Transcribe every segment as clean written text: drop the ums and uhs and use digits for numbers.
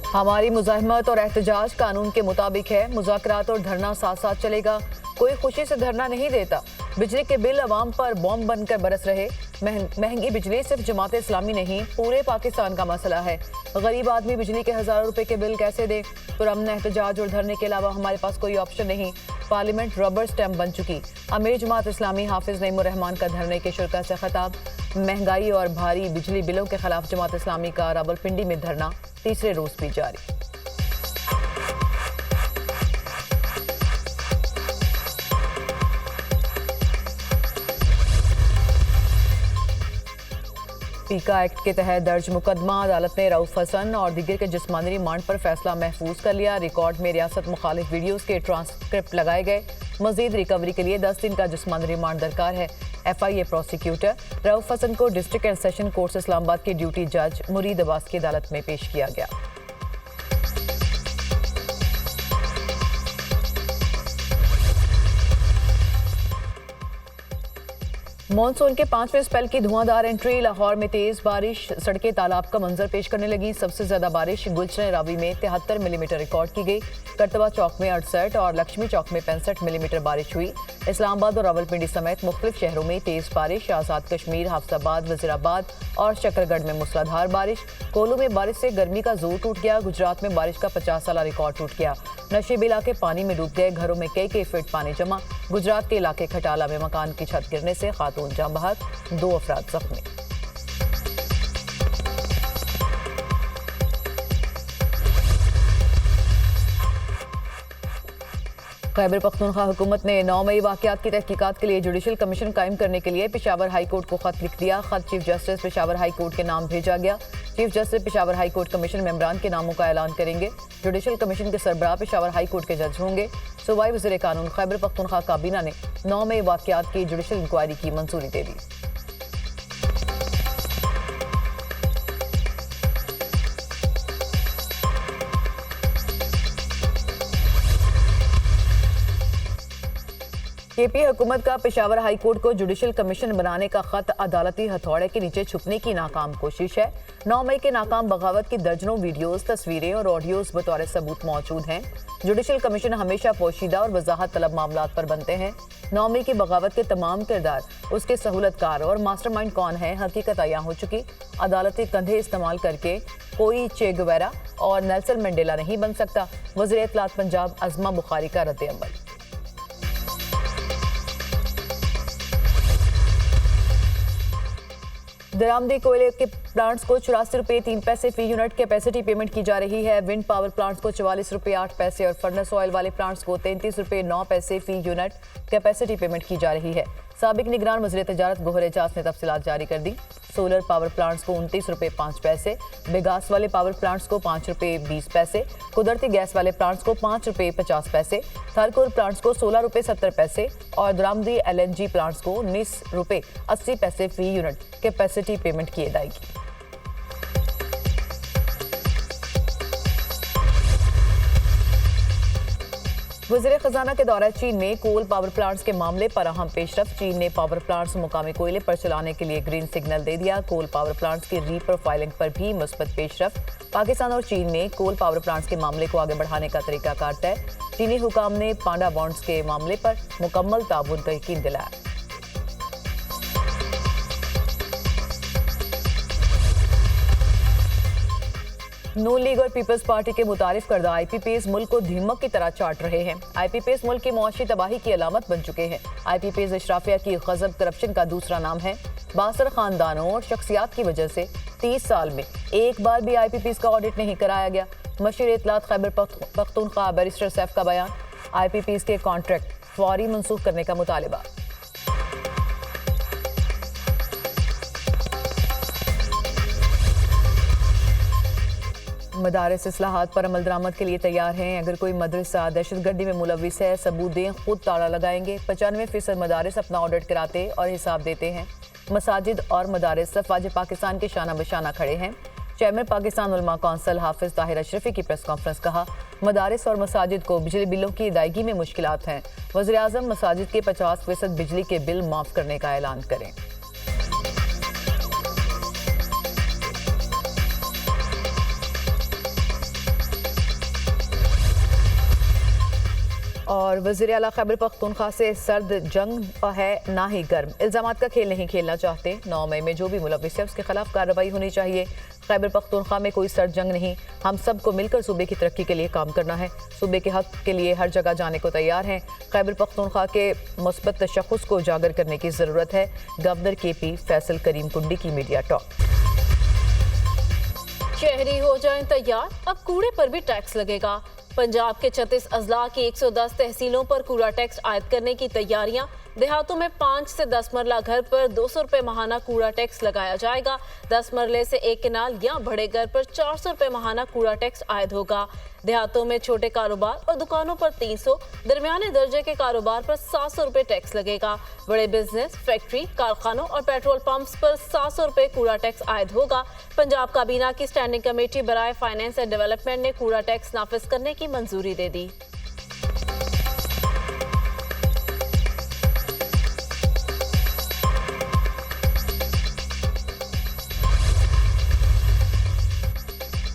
हमारी मुज़ाहमत और एहतजाज कानून के मुताबिक है। मुज़ाकरात और धरना साथ साथ चलेगा। कोई खुशी से धरना नहीं देता। बिजली के बिल अवाम पर बॉम्ब बनकर बरस रहे। महंगी बिजली सिर्फ जमात इस्लामी नहीं, पूरे पाकिस्तान का मसला है। गरीब आदमी बिजली के हज़ारों रुपए के बिल कैसे दे। पुरअमन एहतजाज और धरने के अलावा हमारे पास कोई ऑप्शन नहीं। पार्लियामेंट रबर स्टैम्प बन चुकी। अमीर जमात इस्लामी हाफिज नईमुर रहमान का धरने के शुरा से खिताब। महंगाई और भारी बिजली बिलों के खिलाफ जमात इस्लामी का रावलपिंडी में धरना तीसरे रोज भी जारी। पीका एक्ट के तहत दर्ज मुकदमा अदालत ने रऊफ हसन और दीगर के जिस्मानी रिमांड पर फैसला महफूज कर लिया। रिकॉर्ड में रियासत मुखालिफ वीडियोस के ट्रांसक्रिप्ट लगाए गए। मजीद रिकवरी के लिए 10 दिन का जिस्मानी रिमांड दरकार है। FIA प्रोसिक्यूटर रऊफ हसन को district and session court Islamabad के ड्यूटी जज मुरीद अब्बास की अदालत में पेश किया गया। मॉनसून के 5वें स्पेल की धुआंधार एंट्री। लाहौर में तेज बारिश, सड़कें तालाब का मंजर पेश करने लगी। सबसे ज्यादा बारिश गुलशन रावी में 73 मिलीमीटर रिकॉर्ड की गई। करतबा चौक में 68 और लक्ष्मी चौक में 65 मिलीमीटर बारिश हुई। इस्लामाबाद और रावलपिंडी समेत मुख्तलिफ शहरों में तेज बारिश। आजाद कश्मीर, हाफजाबाद, वजीराबाद और शकरगढ़ में मूसलाधार बारिश। कोलू में बारिश से गर्मी का जोर टूट गया। गुजरात में बारिश का 50 साला रिकॉर्ड टूट गया। नशीब इलाके पानी में डूब गए। घरों में कई फीट पानी जमा। गुजरात के इलाके खटाला में मकान की छत गिरने से खातून जाँ बहक, 2 अफराद जख्मी। खैबर पख्तूनख्वा हुकूमत ने 9 मई वाकयात की तहकीकात के लिए जुडिशल कमीशन कायम करने के लिए पेशावर हाई कोर्ट को खत लिख दिया। खत chief justice Peshawar high court के नाम भेजा गया। Chief justice Peshawar high court commission मेंबरान के नामों का ऐलान करेंगे। जुडिशल कमीशन के सरबराह पेशावर हाई कोर्ट के जज होंगे। सूबाई वज़ीर कानून खैबर पख्तूनख्वा काबीना ने 9 मई वाकयात की जुडिशल इंक्वायरी की मंजूरी दे दी। KP हुकूमत का पेशावर हाई कोर्ट को जुडिशल कमीशन बनाने का खत अदालती हथौड़े के नीचे छुपने की नाकाम कोशिश है। 9 मई के नाकाम बगावत की दर्जनों वीडियोस, तस्वीरें और ऑडियोज बतौर सबूत मौजूद हैं। जुडिशल कमीशन हमेशा पोशीदा और वजाहत तलब मामलात पर बनते हैं। 9 मई की बगावत के तमाम किरदार, उसके सहूलतकार और मास्टरमाइंड कौन है, हकीकत अयां हो चुकी। अदालती कंधे इस्तेमाल करके कोई चे गुवेरा और नेल्सन मंडेला नहीं बन सकता। वज़ीर इत्तलात पंजाब अज़मा बुखारी का रद्द-ए-अमल। दरामदी कोयले के प्लांट्स को 84 रुपये 3 पैसे फी यूनिट कैपेसिटी पेमेंट की जा रही है। विंड पावर प्लांट्स को 44 रुपये 8 पैसे और फर्नेस ऑयल वाले प्लांट्स को 33 रुपये 9 पैसे फी यूनिट कैपेसिटी पेमेंट की जा रही है। साबिक निगरान वज़ीर तजारत गोहर एजाज ने तफसीलात जारी कर दी। सोलर पावर प्लांट्स को 29 रुपये 5 पैसे, बेगास वाले पावर प्लांट्स को 5 रुपये 20 पैसे, कुदरती गैस वाले प्लांट्स को 5 रुपये 50 पैसे, थरकोर प्लांट्स को 16 रुपये 70 पैसे और दरामदी LNG प्लांट्स को 19 रुपये 80 पैसे फी यूनिट कैपेसिटी पेमेंट की जाएगी। वज़ीर खजाना के दौरा चीन में कोल पावर प्लांट्स के मामले पर अहम पेशरफ। चीन ने पावर प्लांट्स मुकामी कोयले पर चलाने के लिए ग्रीन सिग्नल दे दिया। कोल पावर प्लांट्स की रीप्रोफाइलिंग पर भी मुस्बत पेशरफ। पाकिस्तान और चीन में कोल पावर प्लांट्स के मामले को आगे बढ़ाने का तरीकाकार तय। चीनी हुकाम ने पांडा बॉन्ड्स के मामले पर मुकम्मल ताउन का यकीन दिलाया। नून लीग और पीपल्स पार्टी के मुतारिफ करदा IPPs मुल्क को दीमक की तरह चाट रहे हैं। IPPs मुल्क की मुआशी तबाही की अलामत बन चुके हैं। IPPs इशराफिया की गजब करप्शन का दूसरा नाम है। बासर खानदानों और शख्सियात की वजह से 30 साल में एक बार भी IPPs का ऑडिट नहीं कराया गया। मशीर इत्तलात खैबर पख्तूनख्वा बैरिस्टर सैफ का बयान। IPPs के कॉन्ट्रैक्ट फौरी मनसूख करने का मुतालिबा। मदारिस इस्लाहात पर अमल दरामद के लिए तैयार हैं। अगर कोई मदरसा दहशतगर्दी में मुलविस है, सबूत दें, खुद ताला लगाएंगे। 95% मदारिस अपना ऑडिट कराते और हिसाब देते हैं। मसाजिद और मदारिस अफवाज पाकिस्तान के शाना बशाना खड़े हैं। चेयरमैन पाकिस्तान उलमा कौंसिल हाफिज ताहिर अशरफी की प्रेस कॉन्फ्रेंस। कहा, मदारिस और मसाजिद को बिजली बिलों की अदायगी में मुश्किलात हैं। वज़ीर आज़म मसाजिद के 50% बिजली के बिल माफ़ करने का ऐलान करें। और वज़ीर आला खैबर पख्तूनख्वा से सर्द जंग है ना ही गर्म, इल्ज़ामात का खेल नहीं खेलना चाहते। 9 मई में जो भी मुलव्विस है उसके खिलाफ कार्रवाई होनी चाहिए। खैबर पख्तूनख्वा में कोई सर्द जंग नहीं, हम सबको मिलकर सूबे की तरक्की के लिए काम करना है। सूबे के हक के लिए हर जगह जाने को तैयार हैं। खैबर पख्तूनख्वा के मुस्बत तशख़्ख़ुस को उजागर करने की ज़रूरत है। गवर्नर KP फैसल करीम कुंडी की मीडिया टॉक। शहरी हो जाएं तैयार, अब कूड़े पर भी टैक्स लगेगा। पंजाब के 36 अजला की 110 तहसीलों पर कूड़ा टैक्स आयद करने की तैयारियां। देहातों में 5 से 10 मरला घर पर 200 रुपए माहाना कूड़ा टैक्स लगाया जाएगा। 10 मरले से 1 किनाल या बड़े घर पर 400 रुपए माहाना कूड़ा टैक्स आयद होगा। देहातों में छोटे कारोबार और दुकानों पर 300, दरमियाने दर्जे के कारोबार पर 700 रुपए टैक्स लगेगा। बड़े बिजनेस, फैक्ट्री, कारखानों और पेट्रोल पंप्स पर 700 रुपए कूड़ा टैक्स आयद होगा। पंजाब काबीना की स्टैंडिंग कमेटी बराए फाइनेंस एंड डेवलपमेंट ने कूड़ा टैक्स नाफिज करने की मंजूरी दे दी।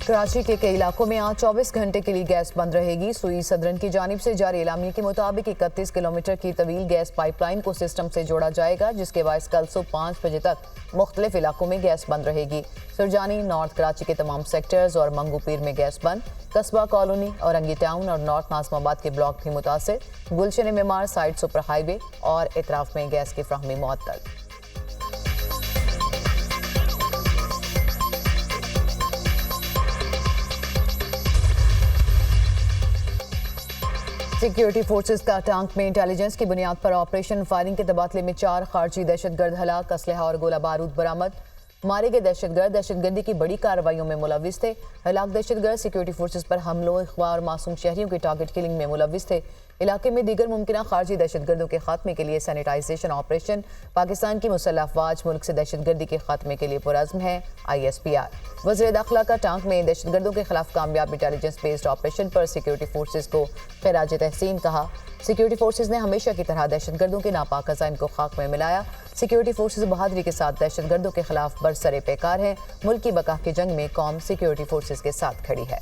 कराची के कई इलाकों में आज 24 घंटे के लिए गैस बंद रहेगी। सुई सदरन की जानिब से जारी एलामिया के मुताबिक 31 किलोमीटर की तवील गैस पाइपलाइन को सिस्टम से जोड़ा जाएगा, जिसके बायस कल सुबह 5 बजे तक मुख्तलिफ इलाकों में गैस बंद रहेगी। सुरजानी, नॉर्थ कराची के तमाम सेक्टर्स और मंगूपीर में गैस बंद। कस्बा कॉलोनी, औरंगी टाउन और नॉर्थ नाजमाबाद के ब्लॉक भी मुतासर। गुलशन मेमार साइड सुपर हाईवे और इतराफ में गैस की फ्राहमी मुअत्तल। सिक्योरिटी फोर्सेस का टांक में इंटेलिजेंस की बुनियाद पर ऑपरेशन फायरिंग के तबादले में 4 खारजी दहशतगर्द हलाक, असलहा और गोला बारूद बरामद। मारे गए दहशतगर्द दहशतगर्दी की बड़ी कार्रवाइयों में मुलविस थे। हलाक दहशतगर्द सिक्योरिटी फोर्सेस पर हमलों, अगवा और मासूम शहरियों की टारगेट किलिंग में मुलविस थे। इलाके में दीगर मुमकिन खारजी दहशतगर्दों के खात्मे के लिए सैनिटाइजेशन ऑपरेशन। पाकिस्तान की मुसल्लह अफवाज मुल्क से दहशतगर्दी के खात्मे के लिए पुरअज़्म है। ISPR वज़ीर दाखिला का टांक में दहशतगर्दों के खिलाफ कामयाब इंटेलिजेंस बेस्ड ऑपरेशन पर सिक्योरिटी फोर्सेस को खिराज तहसीन कहा। सिक्योरिटी फोर्सेस ने हमेशा की तरह दहशतगर्दों के नापाक अज़ाइम को खाक में मिलाया। सिक्योरिटी फोर्सेस बहादुरी के साथ दहशतगर्दों के खिलाफ बरसरे पैकार है। मुल्क की बका की जंग में कौम सिक्योरिटी फोर्सेस के साथ खड़ी है।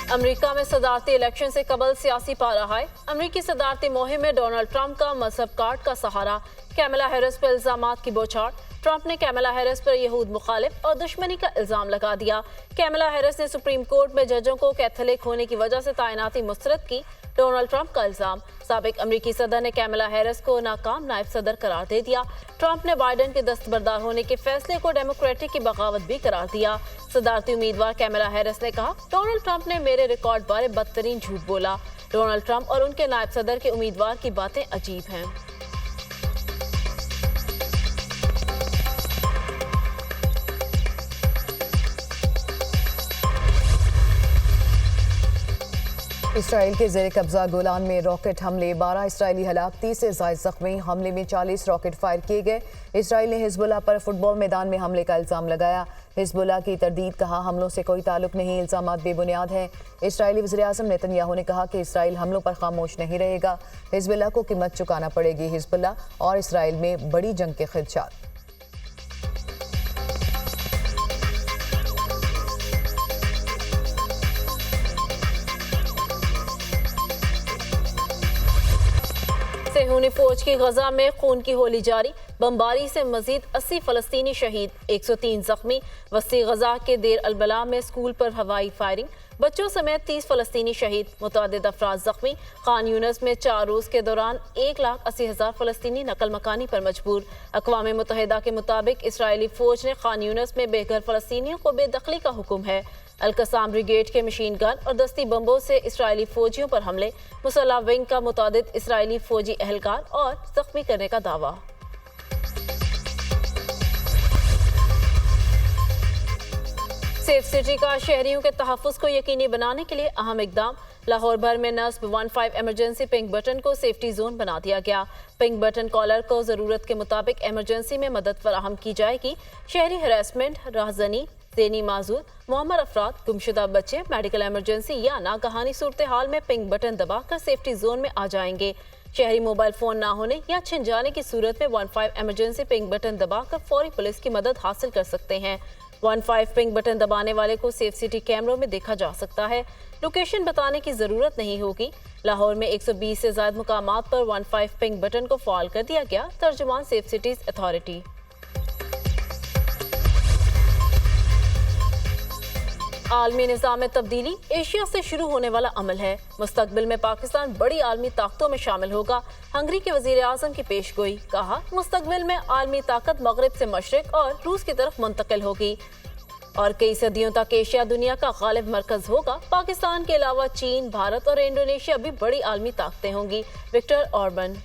अमेरिका में सदारती इलेक्शन से कबल सियासी पारा है। अमेरिकी सदारती मुहिम में डोनाल्ड ट्रंप का मजहब कार्ड का सहारा। कैमला हैरिस पर इल्जामात की बौछार। ट्रंप ने कैमला हैरिस पर यहूद मुखालिफ और दुश्मनी का इल्जाम लगा दिया। कैमला हैरिस ने सुप्रीम कोर्ट में जजों को कैथोलिक होने की वजह से तैनाती मुस्तरद की। डोनाल्ड ट्रंप का इल्जाम। साबिक अमेरिकी सदर ने कैमला हैरिस को नाकाम नायब सदर करार दे दिया। ट्रंप ने बाइडेन के दस्तबरदार होने के फैसले को डेमोक्रेटिक की बगावत भी करार दिया। सदारती उम्मीदवार कैमला हैरिस ने कहा, डोनाल्ड ट्रंप ने मेरे रिकॉर्ड बारे बदतरीन झूठ बोला। डोनाल्ड ट्रंप और उनके नायब सदर के उम्मीदवार की बातें अजीब हैं। इसराइल के ज़ेर कब्जा गोलान में रॉकेट हमले, 12 इसराइली हलाक, 30 से ज़ायद जख्मी। हमले में 40 रॉकेट फायर किए गए। इसराइल ने हिजबुल्लाह पर फुटबॉल मैदान में हमले का इल्ज़ाम लगाया। हिजबुल्लाह की तरदीद, कहा हमलों से कोई ताल्लुक नहीं, इल्ज़ामात बेबुनियाद हैं। इसराइली वज़ीर आज़म नेतन्याहू ने कहा कि इसराइल हमलों पर खामोश नहीं रहेगा। हिजबुल्लाह को कीमत चुकाना पड़ेगी। हिजबुल्लाह और इसराइल में बड़ी जंग के खदशात। सेहूनी फौज की गजा में खून की होली जारी। बमबारी से मजीद 80 फलस्तीनी शहीद, 103 जख्मी। वस्ती गजा के देर अलबला में स्कूल पर हवाई फायरिंग, बच्चों समेत 30 फलस्तीनी शहीद, मुतअद्दिद अफराद जख्मी। खान यूनिस में 4 रोज के दौरान 1,80,000 फलस्तीनी नकल मकानी पर मजबूर। अक़वाम मुत्तहिदा के मुताबिक इसराइली फौज ने खान यूनिस में बेघर फलस्तीनियों को बेदखली का हुक्म है। अल-कसाम ब्रिगेड के मशीन गन और दस्ती बम्बों से इसराइली फौजियों पर हमले। मुसल्लह विंग का मुतअद्दिद इसराइली फौजी एहलकार और जख्मी करने का दावा। सेफ सिटी का शहरियों के तहफ़्फ़ुज़ को यकीनी बनाने के लिए अहम इक़दाम। लाहौर भर में नस्ब 15 इमरजेंसी पिंक बटन को सेफ्टी जोन बना दिया गया। पिंक बटन कॉलर को ज़रूरत के मुताबिक इमरजेंसी में मदद फराहम की जाएगी। शहरी हरासमेंट, राहज़नी, ज़ेनी माजूर, मुअम्मर अफराद, गुमशुदा बच्चे मेडिकल इमरजेंसी या नागहानी सूरत हाल में पिंक बटन दबाकर सेफ्टी जोन में आ जाएंगे। शहरी मोबाइल फोन ना होने या छिन जाने की सूरत में 15 इमरजेंसी पिंग बटन दबाकर फौरी पुलिस की मदद हासिल कर सकते हैं। 15 पिंग बटन दबाने वाले को सेफ सिटी कैमरों में देखा जा सकता है। लोकेशन बताने की जरूरत नहीं होगी। लाहौर में 120 से ज्यादा मुकामात पर 15 पिंग बटन को फाल कर दिया गया। तर्जुमान सेफ सिटीज अथॉरिटी। आलमी निज़ाम में तब्दीली एशिया से शुरू होने वाला अमल है। मुस्तकबिल में पाकिस्तान बड़ी आलमी ताकतों में शामिल होगा। हंगरी के वजीर आजम की पेशगोई। कहा, मुस्तकबिल में आलमी ताकत मगरिब से मशरिक और रूस की तरफ मुंतकिल होगी और कई सदियों तक एशिया दुनिया का गालिब मरकज होगा। पाकिस्तान के अलावा चीन, भारत और इंडोनेशिया भी बड़ी आलमी ताकतें होंगी। Viktor Orban.